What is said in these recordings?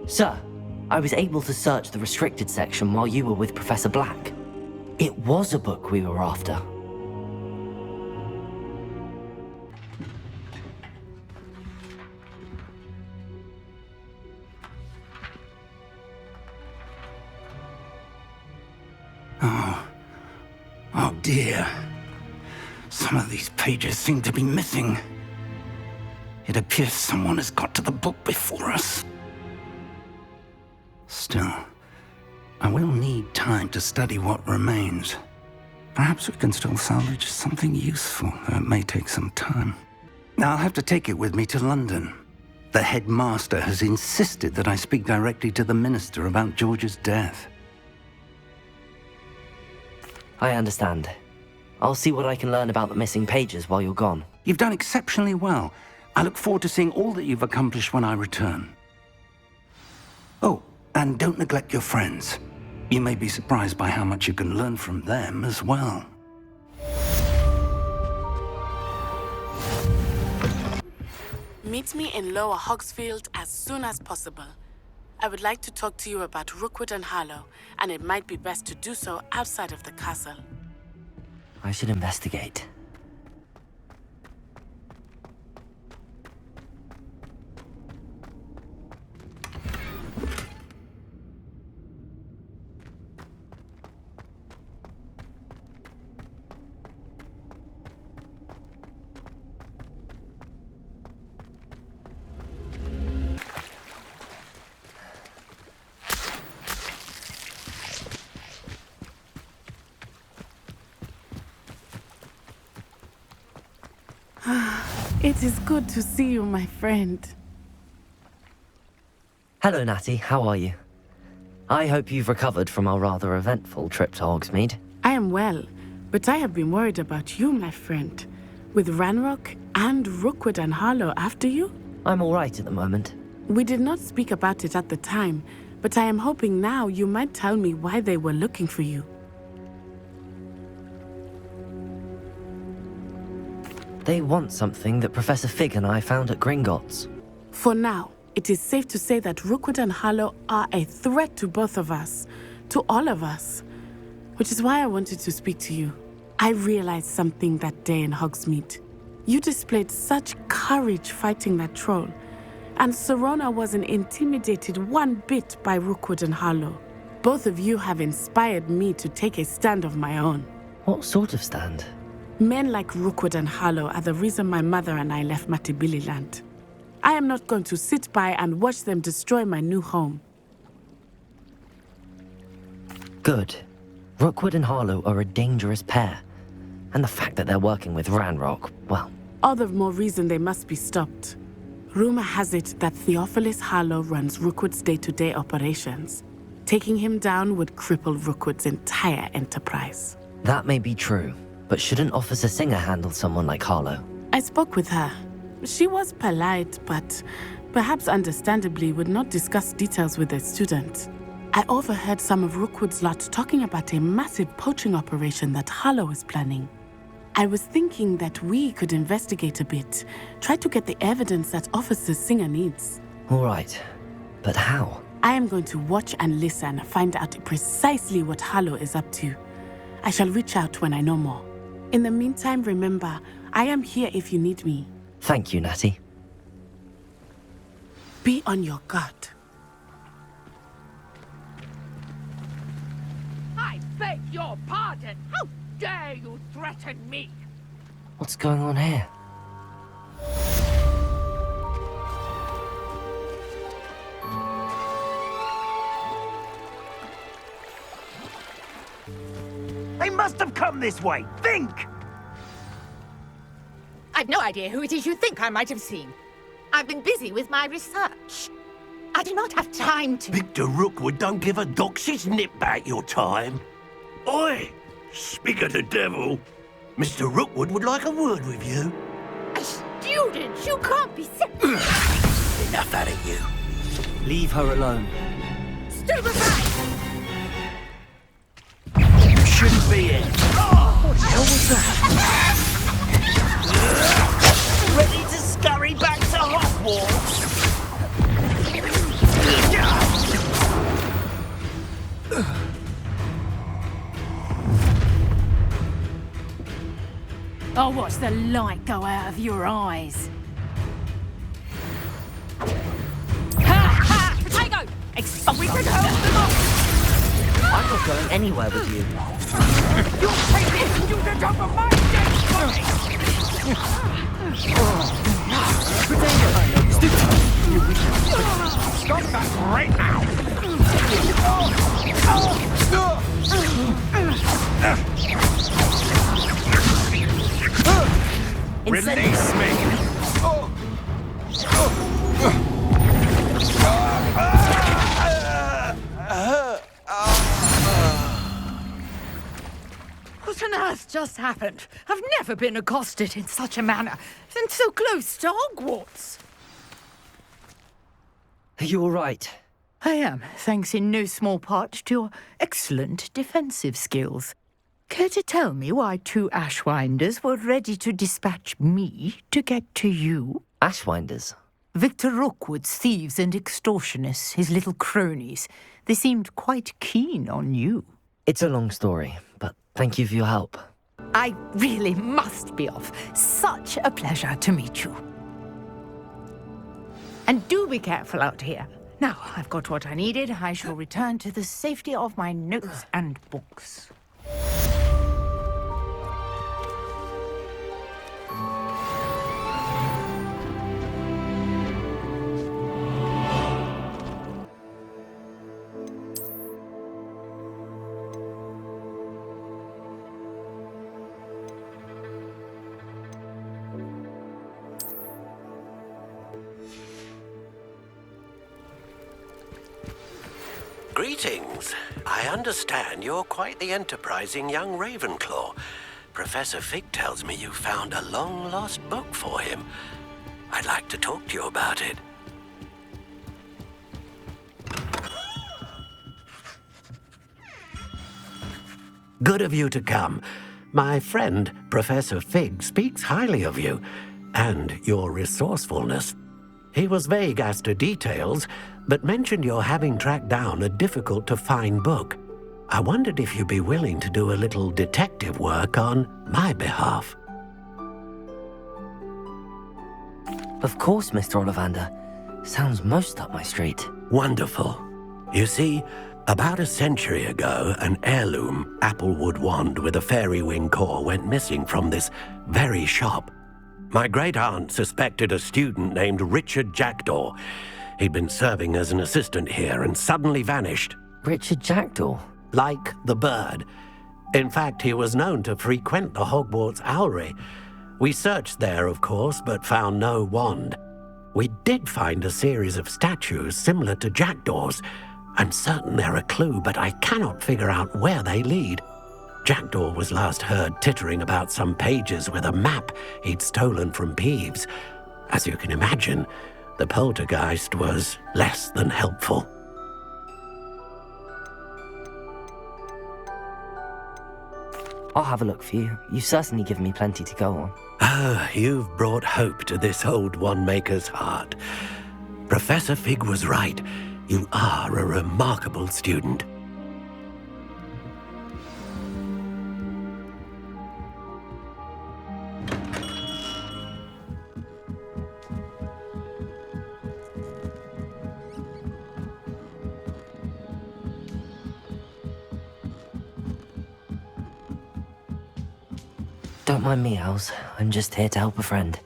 Sir, I was able to search the restricted section while you were with Professor Black. It was a book we were after. Oh dear. Some of these pages seem to be missing. It appears someone has got to the book before us. Still, I will need time to study what remains. Perhaps we can still salvage something useful, though it may take some time. Now I'll have to take it with me to London. The headmaster has insisted that I speak directly to the minister about George's death. I understand. I'll see what I can learn about the missing pages while you're gone. You've done exceptionally well. I look forward to seeing all that you've accomplished when I return. Oh, and don't neglect your friends. You may be surprised by how much you can learn from them as well. Meet me in Lower Hogsfield as soon as possible. I would like to talk to you about Rookwood and Harlow, and it might be best to do so outside of the castle. I should investigate. It is good to see you, my friend. Hello, Natty. How are you? I hope you've recovered from our rather eventful trip to Hogsmeade. I am well, but I have been worried about you, my friend. With Ranrock and Rookwood and Harlow after you? I'm all right at the moment. We did not speak about it at the time, but I am hoping now you might tell me why they were looking for you. They want something that Professor Fig and I found at Gringotts. For now, it is safe to say that Rookwood and Harlow are a threat to both of us, to all of us, which is why I wanted to speak to you. I realized something that day in Hogsmeade. You displayed such courage fighting that troll, and Serona wasn't intimidated one bit by Rookwood and Harlow. Both of you have inspired me to take a stand of my own. What sort of stand? Men like Rookwood and Harlow are the reason my mother and I left Matibili land. I am not going to sit by and watch them destroy my new home. Good. Rookwood and Harlow are a dangerous pair. And the fact that they're working with Ranrock, well... All the more reason they must be stopped. Rumor has it that Theophilus Harlow runs Rookwood's day-to-day operations. Taking him down would cripple Rookwood's entire enterprise. That may be true, but shouldn't Officer Singer handle someone like Harlow? I spoke with her. She was polite, but perhaps understandably would not discuss details with a student. I overheard some of Rookwood's lot talking about a massive poaching operation that Harlow is planning. I was thinking that we could investigate a bit, try to get the evidence that Officer Singer needs. All right, but how? I am going to watch and listen, find out precisely what Harlow is up to. I shall reach out when I know more. In the meantime, remember, I am here if you need me. Thank you, Natty. Be on your guard. I beg your pardon! How dare you threaten me? What's going on here? They must have come this way! Think! I've no idea who it is you think I might have seen. I've been busy with my research. I do not have time to... Victor Rookwood don't give a doxy's nip back your time. Oi! Speak of the devil. Mr. Rookwood would like a word with you. A student? You can't be serious. Enough out of you. Leave her alone. Stupefy! You shouldn't be here. What the hell was that? Ready to scurry back to Hogwarts? I'll watch the light go out of your eyes. Ha ha! Potato! We can help them up! I'm not going anywhere with you. You'll take this and use it up on my dead body! Stop that right now! Release me! What on earth just happened? I've never been accosted in such a manner, and so close to Hogwarts. Are you all right? I am, thanks in no small part to your excellent defensive skills. Care to tell me why 2 Ashwinders were ready to dispatch me to get to you? Ashwinders? Victor Rookwood's thieves and extortionists, his little cronies. They seemed quite keen on you. It's a long story, but thank you for your help. I really must be off. Such a pleasure to meet you. And do be careful out here. Now, I've got what I needed. I shall return to the safety of my notes and books. Greetings. I understand you're quite the enterprising young Ravenclaw. Professor Fig tells me you found a long-lost book for him. I'd like to talk to you about it. Good of you to come. My friend, Professor Fig, speaks highly of you and your resourcefulness. He was vague as to details, but mentioned your having tracked down a difficult-to-find book. I wondered if you'd be willing to do a little detective work on my behalf. Of course, Mr. Ollivander. Sounds most up my street. Wonderful. You see, about a century ago, an heirloom applewood wand with a fairy wing core went missing from this very shop. My great-aunt suspected a student named Richard Jackdaw. He'd been serving as an assistant here and suddenly vanished. Richard Jackdaw? Like the bird. In fact, he was known to frequent the Hogwarts Owlery. We searched there, of course, but found no wand. We did find a series of statues similar to Jackdaw's. I'm certain they're a clue, but I cannot figure out where they lead. Jackdaw was last heard tittering about some pages with a map he'd stolen from Peeves. As you can imagine, the poltergeist was less than helpful. I'll have a look for you. You've certainly given me plenty to go on. Ah, you've brought hope to this old one-maker's heart. Professor Fig was right. You are a remarkable student. Don't mind me, Owls. I'm just here to help a friend.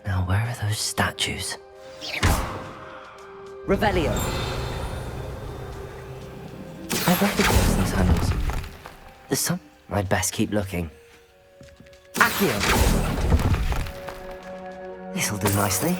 Now, where are those statues? Revelio! I recognize these handles. There's some... I'd best keep looking. Accio! This'll do nicely.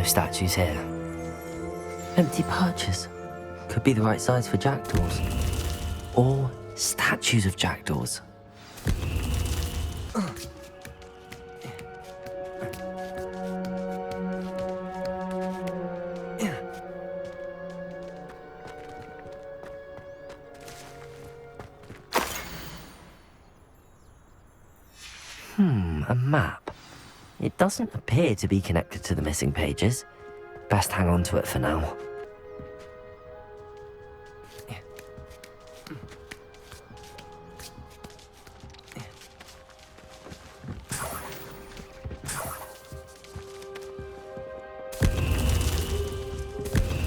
Statues here. Empty perches. Could be the right size for jackdaws. Or statues of jackdaws. A map. It doesn't appear to be connected to the missing pages. Best hang on to it for now.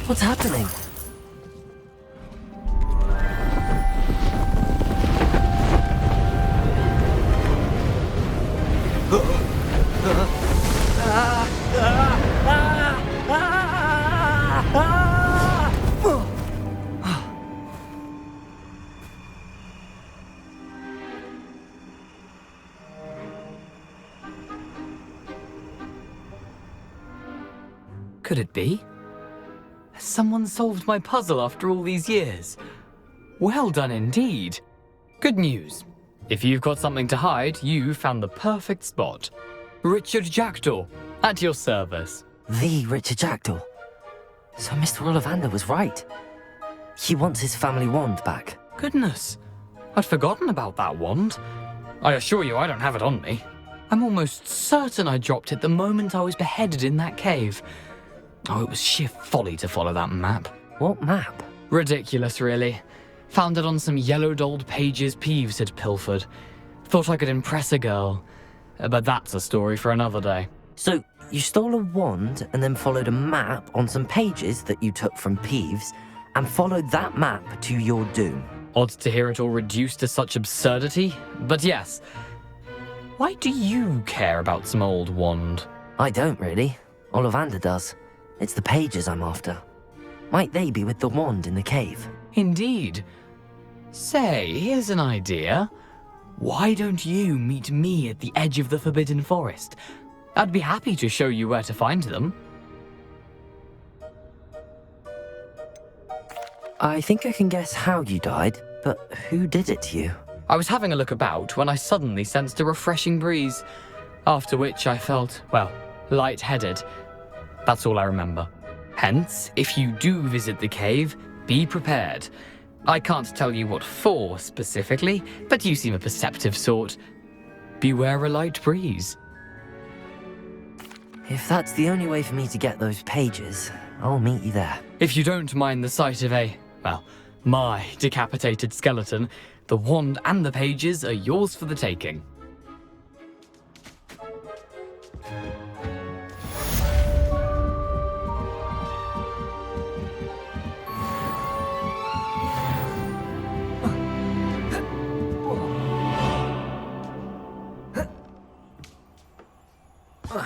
What's happening? Could it be? Has someone solved my puzzle after all these years? Well done indeed. Good news. If you've got something to hide, you found the perfect spot. Richard Jackdaw, at your service. The Richard Jackdaw. So Mr. Ollivander was right. He wants his family wand back. Goodness, I'd forgotten about that wand. I assure you I don't have it on me. I'm almost certain I dropped it the moment I was beheaded in that cave. Oh, it was sheer folly to follow that map. What map? Ridiculous, really. Found it on some yellowed old pages Peeves had pilfered. Thought I could impress a girl. But that's a story for another day. So, you stole a wand and then followed a map on some pages that you took from Peeves and followed that map to your doom. Odd to hear it all reduced to such absurdity, but yes. Why do you care about some old wand? I don't really. Ollivander does. It's the pages I'm after. Might they be with the wand in the cave? Indeed. Say, here's an idea. Why don't you meet me at the edge of the Forbidden Forest? I'd be happy to show you where to find them. I think I can guess how you died, but who did it to you? I was having a look about when I suddenly sensed a refreshing breeze, after which I felt, well, lightheaded. That's all I remember. Hence, if you do visit the cave, be prepared. I can't tell you what for specifically, but you seem a perceptive sort. Beware a light breeze. If that's the only way for me to get those pages, I'll meet you there. If you don't mind the sight of my decapitated skeleton, the wand and the pages are yours for the taking. Ugh.